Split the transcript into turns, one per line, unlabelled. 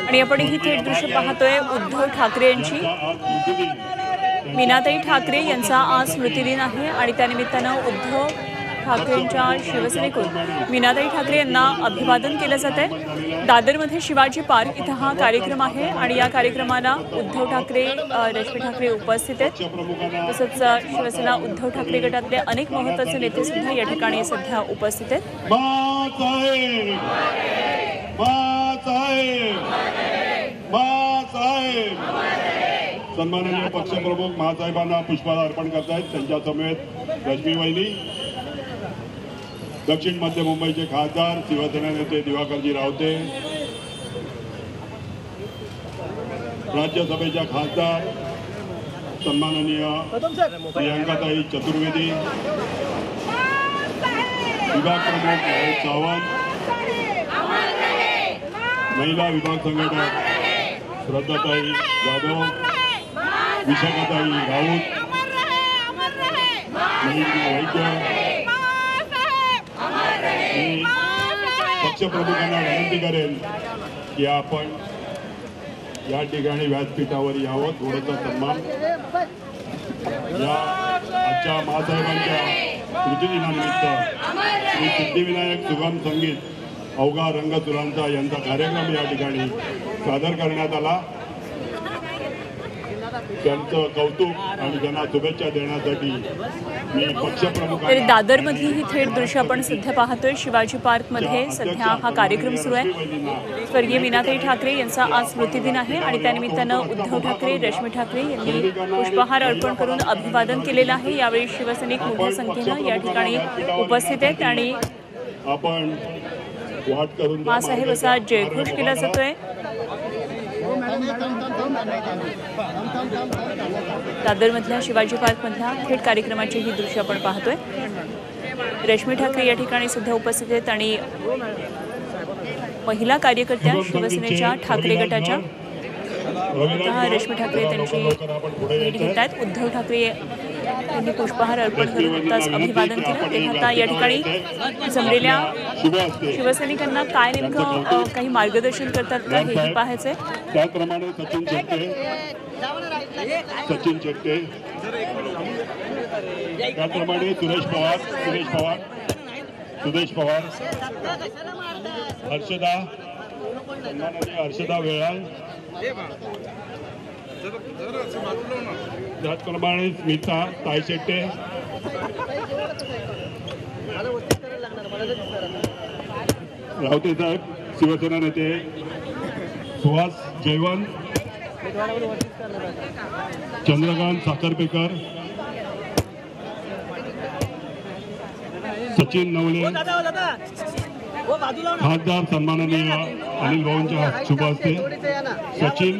आणि आपण ही थेट दृश्य पाहतोय उद्धव ठाकरे यांची। मीनाताई ठाकरे यांचा आज स्मृतिदिन आहे आणि त्यानिमित्तानं उद्धव ठाकरेंच्या शिवसेनेकडून मीनाताई ठाकरे यांना अभिवादन केलं जात आहे। दादरमध्ये शिवाजी पार्क इथं हा कार्यक्रम आहे आणि या कार्यक्रमाला उद्धव ठाकरे रश्मी ठाकरे उपस्थित आहेत। तसंच शिवसेना उद्धव ठाकरे गटातले अनेक महत्त्वाचे नेते सुद्धा या ठिकाणी सध्या उपस्थित आहेत।
सन्माननीय पक्षप्रमुख महासाहेबांना पुष्पहार अर्पण करतायत। त्यांच्या समेत रश्मी वहिनी, दक्षिण मध्य मुंबईचे खासदार शिवसेना नेते दिवाकरजी रावते, राज्यसभेच्या खासदार सन्माननीय प्रियंकाताई चतुर्वेदी, विभाग प्रमुख महेश सावंत, महिला विभाग संघटक श्रद्धाताई जाधव, विशाखाताई राऊत, वैद्य, पक्षप्रमुखांना विनंती करेन की आपण या ठिकाणी व्यासपीठावर यावं। थोडासा सन्मान या आजच्या महासाहेबांच्या स्मृतिदिनानिमित्त श्री सिद्धिविनायक सुगम संगीत अवघा रंगसुरांचा यांचा कार्यक्रम या ठिकाणी सादर करण्यात आला। त्यांचं कौतुक आणि त्यांना शुभेच्छा देण्यासाठी मी पक्षप्रमुखांना।
दादरमधली ही थेट दृश्य आपण सध्या पाहतोय। शिवाजी पार्कमध्ये सध्या हा कार्यक्रम सुरू आहे। स्वर्गीय मीनाताई ठाकरे यांचा आज स्मृतिदिन आहे आणि त्यानिमित्तानं उद्धव ठाकरे, रश्मी ठाकरे यांनी पुष्पहार अर्पण करून अभिवादन केलेलं आहे। यावेळी शिवसैनिक मोठ्या संख्येनं या ठिकाणी उपस्थित आहेत आणि
आपण वाट करून
मासाहेब असा जयघोष केला जातोय। दादरमधल्या शिवाजी पार्कमधल्या थेट कार्यक्रमाची ही दृश्य आपण पाहतोय। रश्मी ठाकरे या ठिकाणी सुद्धा उपस्थित आहेत आणि महिला कार्यकर्त्या शिवसेनेच्या ठाकरे गटाच्या रश्मी ठाकरे त्यांची भेट घेत आहेत। उद्धव ठाकरे यांनी पुष्पहार अर्पण करून अभिवादन केलं। ते आता या ठिकाणी जमलेल्या शिवसैनिकांना काय नेमकं काही मार्गदर्शन करतात का हे पाहायचंय।
त्याप्रमाणे सचिन शेट्टे, त्याप्रमाणे सुरेश पवार, हर्षदा वेळाळ, त्याचप्रमाणे स्मिता तायशेट्टे, रावते साहेब, शिवसेना नेते सुहास जयवंत, चंद्रकांत साखरपेकर, सचिन नवले, खासदार सन्माननीय अनिल भाऊंच्या शुभ हस्ते, सचिन